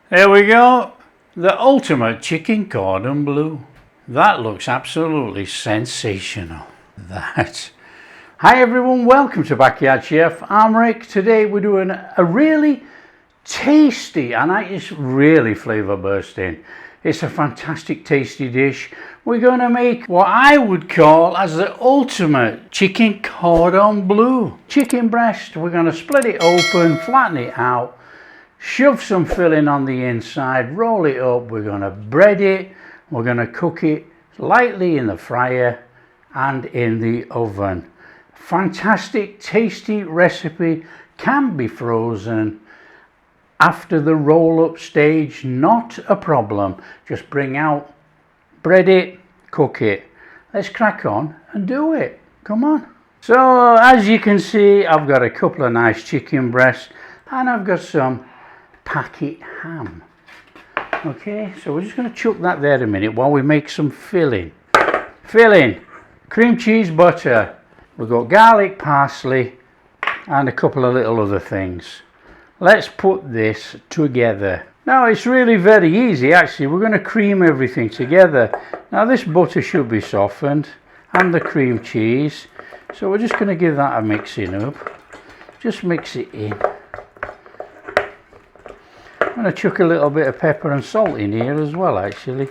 There we go, the ultimate chicken cordon bleu. That looks absolutely sensational. That. Hi everyone, welcome to Backyard Chef. I'm Rick. Today we're doing a really tasty, and it's really flavour bursting. It's a fantastic tasty dish. We're going to make what I would call as the ultimate chicken cordon bleu. Chicken breast, we're going to split it open, flatten it out, shove some filling on the inside, roll it up, we're going to bread it, we're going to cook it lightly in the fryer and in the oven. Fantastic tasty recipe, can be frozen after the roll up stage, not a problem. Just bring out, bread it, cook it. Let's crack on and do it. Come on. So as you can see, I've got a couple of nice chicken breasts and I've got some packet ham. Okay, so we're just going to chuck that there a minute while we make some filling. Filling, cream cheese, butter. We've got garlic, parsley and a couple of little other things. Let's put this together. Now it's really very easy actually. We're going to cream everything together. Now this butter should be softened and the cream cheese. So we're just going to give that a mixing up. Just mix it in. I'm going to chuck a little bit of pepper and salt in here as well actually.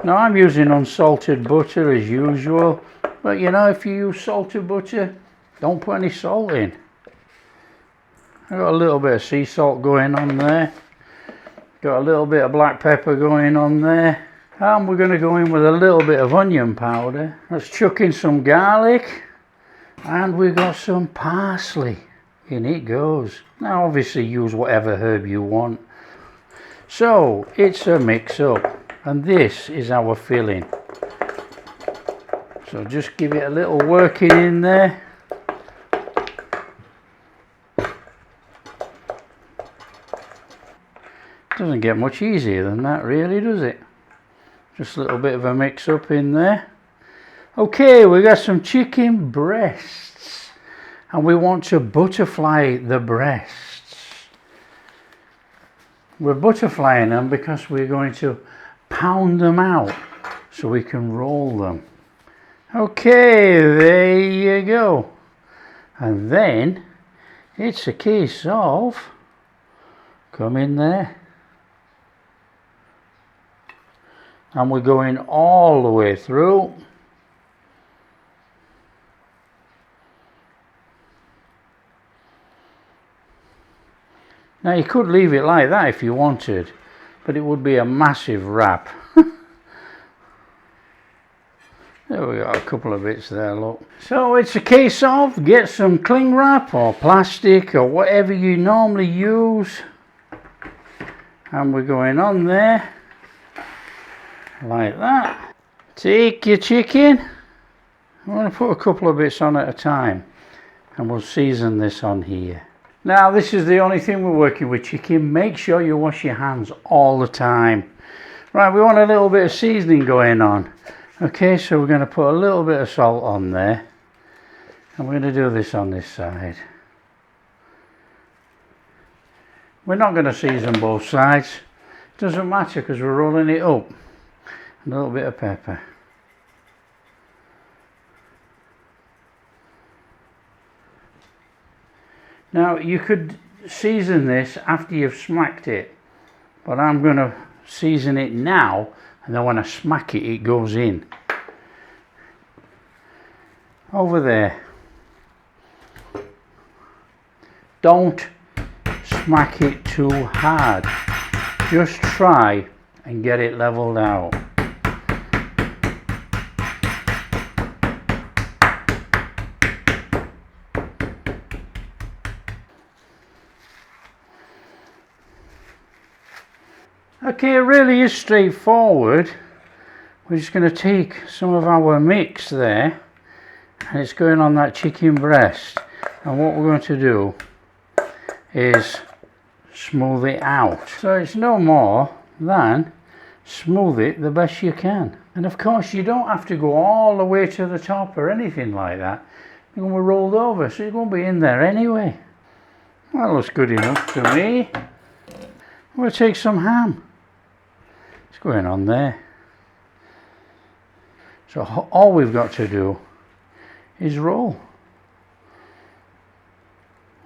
Now I'm using unsalted butter as usual. But you know, if you use salted butter, don't put any salt in. I've got a little bit of sea salt going on there. Got a little bit of black pepper going on there. And we're going to go in with a little bit of onion powder. Let's chuck in some garlic. And we've got some parsley. In it goes. Now obviously use whatever herb you want. So it's a mix up. And this is our filling. So just give it a little working in there. Doesn't get much easier than that really, does it? Just a little bit of a mix up in there. Okay, we got some chicken breasts and we want to butterfly the breasts. We're butterflying them because we're going to pound them out so we can roll them. Okay, there you go. And then it's a case of come in there. And we're going all the way through. Now you could leave it like that if you wanted, but it would be a massive wrap. There we got a couple of bits there, look. So it's a case of get some cling wrap or plastic or whatever you normally use. And we're going on there. Like that. Take your chicken. I'm going to put a couple of bits on at a time and we'll season this on here. Now this is the only thing we're working with chicken. Make sure you wash your hands all the time. Right, we want a little bit of seasoning going on. Okay, so we're going to put a little bit of salt on there and we're going to do this on this side. We're not going to season both sides. It doesn't matter because we're rolling it up. A little bit of pepper. Now you could season this after you've smacked it, but I'm going to season it now, and then when I smack it, it goes in. Over there. Don't smack it too hard. Just try and get it leveled out. Okay, it really is straightforward. We're just going to take some of our mix there and it's going on that chicken breast, and what we're going to do is smooth it out. So it's no more than smooth it the best you can. And of course you don't have to go all the way to the top or anything like that. You're going to be rolled over, so it won't be in there anyway. That looks good enough to me. We'll take some ham. What's going on there? So all we've got to do is roll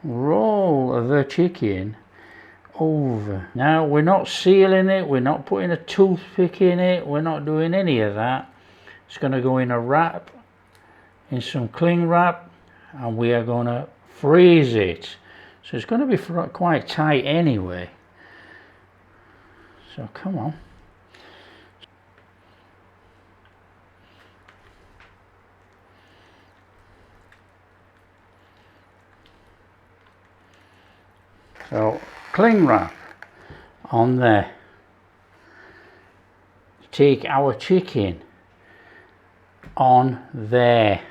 the chicken over. Now we're not sealing it, we're not putting a toothpick in it, we're not doing any of that. It's going to go in a wrap, in some cling wrap, and we are going to freeze it. So it's going to be quite tight anyway. So come on. So cling wrap on there. Take our chicken on there.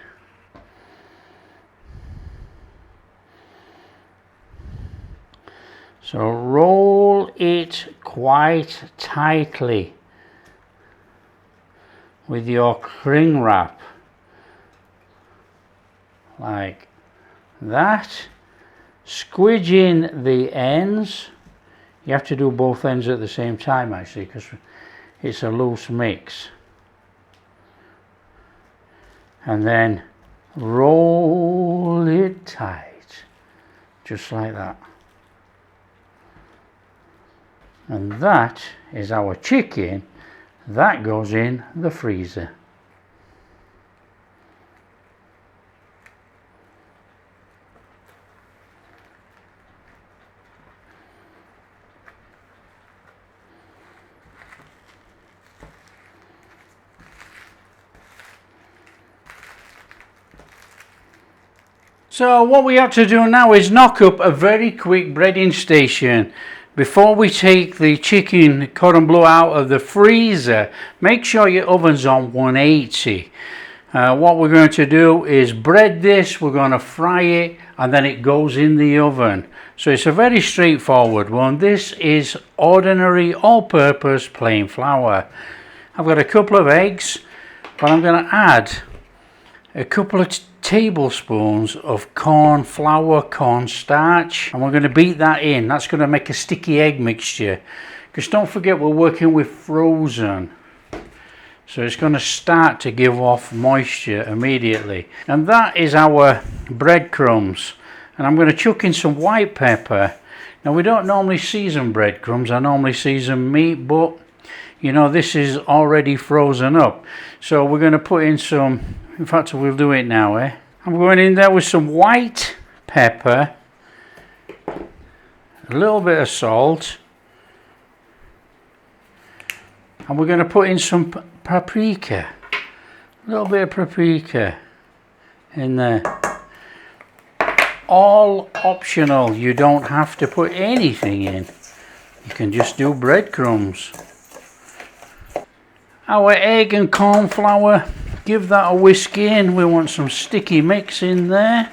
So roll it quite tightly with your cling wrap like that. Squidge in the ends. You have to do both ends at the same time actually, because it's a loose mix. And then roll it tight, just like that. And that is our chicken. That goes in the freezer. So what we have to do now is knock up a very quick breading station. Before we take the chicken cordon bleu out of the freezer, make sure your oven's on 180. What we're going to do is bread this, we're going to fry it, and then it goes in the oven. So it's a very straightforward one. This is ordinary all-purpose plain flour. I've got a couple of eggs, but I'm going to add a couple of tablespoons of corn flour, corn starch, and we're going to beat that in. That's going to make a sticky egg mixture, because don't forget we're working with frozen, so it's going to start to give off moisture immediately. And that is our breadcrumbs, and I'm going to chuck in some white pepper. Now we don't normally season breadcrumbs, I normally season meat, but you know, this is already frozen up, so we're going to put in some. In fact, we'll do it now, eh? I'm going in there with some white pepper, a little bit of salt, and we're going to put in some paprika, a little bit of paprika in there. All optional, you don't have to put anything in, you can just do breadcrumbs. Our egg and corn flour, give that a whisk in. We want some sticky mix in there.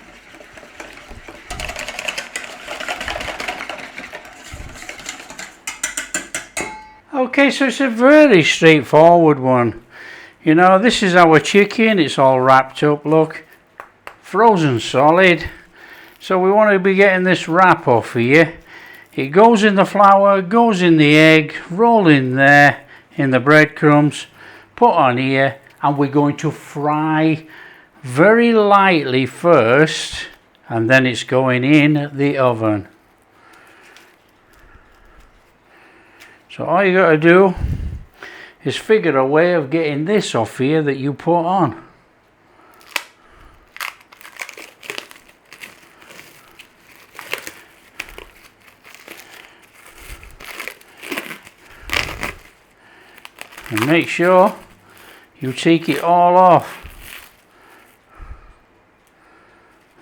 Okay, so it's a very straightforward one. You know, this is our chicken. It's all wrapped up, look. Frozen solid. So we want to be getting this wrap off here. It goes in the flour, goes in the egg, roll in there, in the breadcrumbs, put on here. And we're going to fry very lightly first, and then it's going in the oven. So all you got to do is figure a way of getting this off here that you put on. And make sure you take it all off.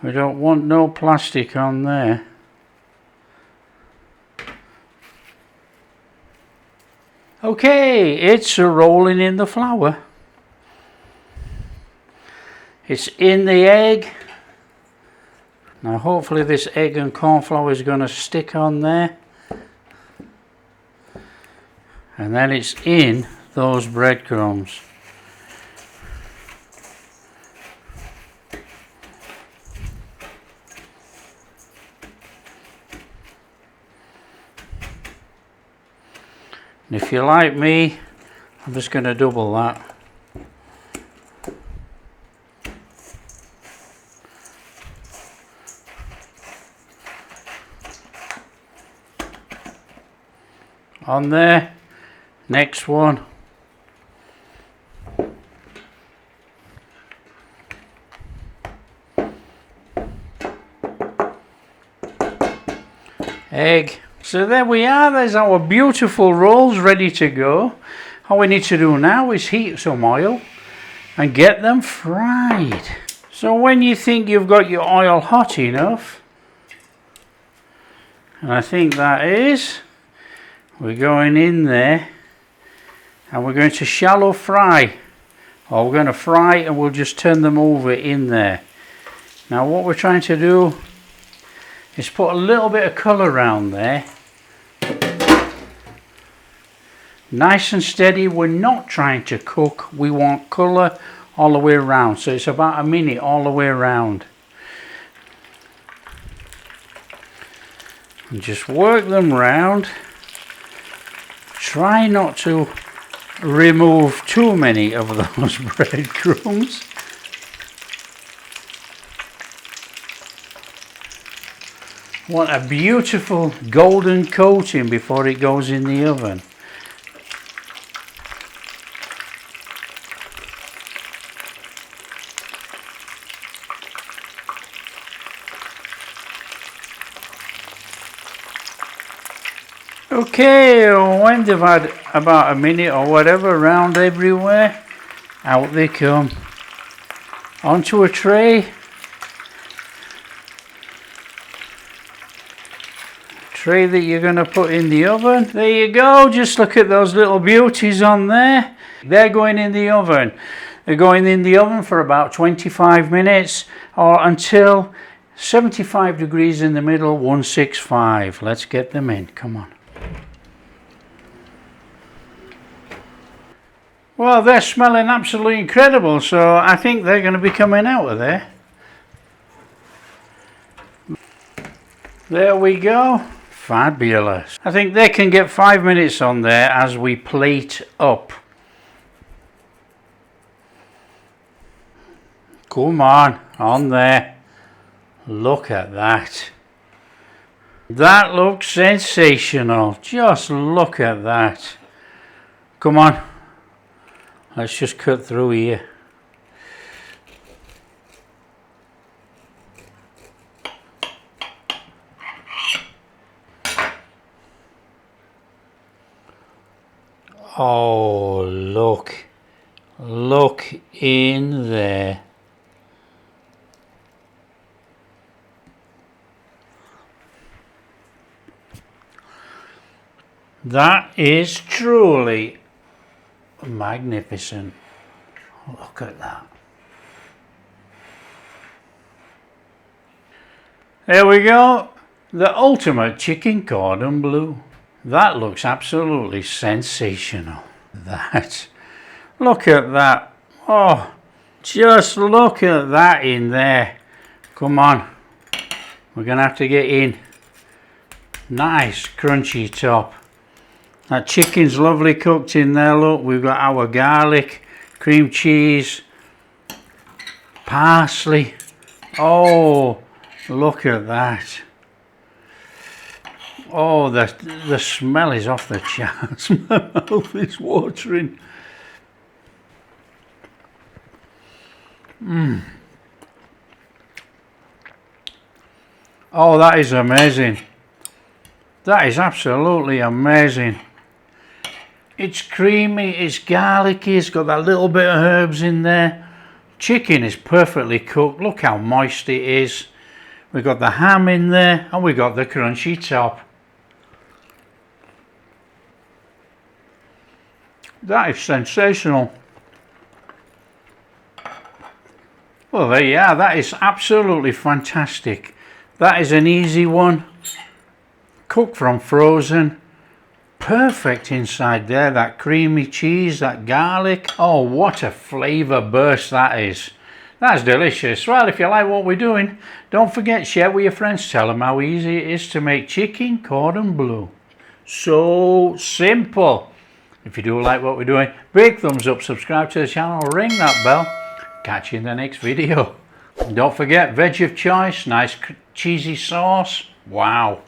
We don't want no plastic on there. Okay, it's rolling in the flour. It's in the egg. Now hopefully this egg and corn flour is going to stick on there. And then it's in those breadcrumbs. And if you're like me, I'm just going to double that. On there. Next one. Egg. So there we are, there's our beautiful rolls ready to go. All we need to do now is heat some oil and get them fried. So when you think you've got your oil hot enough, and I think that is, we're going in there and we're going to shallow fry. Or we're going to fry and we'll just turn them over in there. Now what we're trying to do is put a little bit of colour around there. Nice and steady. We're not trying to cook, we want colour all the way around. So it's about a minute all the way around. And just work them round. Try not to remove too many of those breadcrumbs. Want a beautiful golden coating before it goes in the oven. Okay, when they've had about a minute or whatever around everywhere, out they come. Onto a tray. Tray that you're going to put in the oven. There you go, just look at those little beauties on there. They're going in the oven. They're going in the oven for about 25 minutes or until 75 degrees in the middle, 165. Let's get them in, come on. Well, they're smelling absolutely incredible, so I think they're going to be coming out of there. There we go. Fabulous. I think they can get 5 minutes on there as we plate up. Come on there. Look at that. That looks sensational. Just look at that. Come on. Let's just cut through here. Oh, look in there. That is truly magnificent. Look at that. There we go. The ultimate chicken cordon bleu. That looks absolutely sensational. That. Look at that. Oh, just look at that in there. Come on. We're going to have to get in. Nice crunchy top. That chicken's lovely cooked in there, look. We've got our garlic, cream cheese, parsley. Oh, look at that. Oh, the smell is off the charts. My mouth is watering. Oh, that is amazing. That is absolutely amazing. It's creamy, it's garlicky, it's got that little bit of herbs in there. Chicken is perfectly cooked. Look how moist it is. We've got the ham in there and we've got the crunchy top. That is sensational. Well, there you are. That is absolutely fantastic. That is an easy one. Cooked from frozen. Perfect inside there. That creamy cheese, that garlic. Oh, what a flavour burst that is. That's delicious. Well, if you like what we're doing, don't forget, share with your friends. Tell them how easy it is to make chicken cordon bleu. So simple. If you do like what we're doing, big thumbs up, subscribe to the channel, ring that bell. Catch you in the next video. And don't forget, veg of choice, nice cheesy sauce. Wow.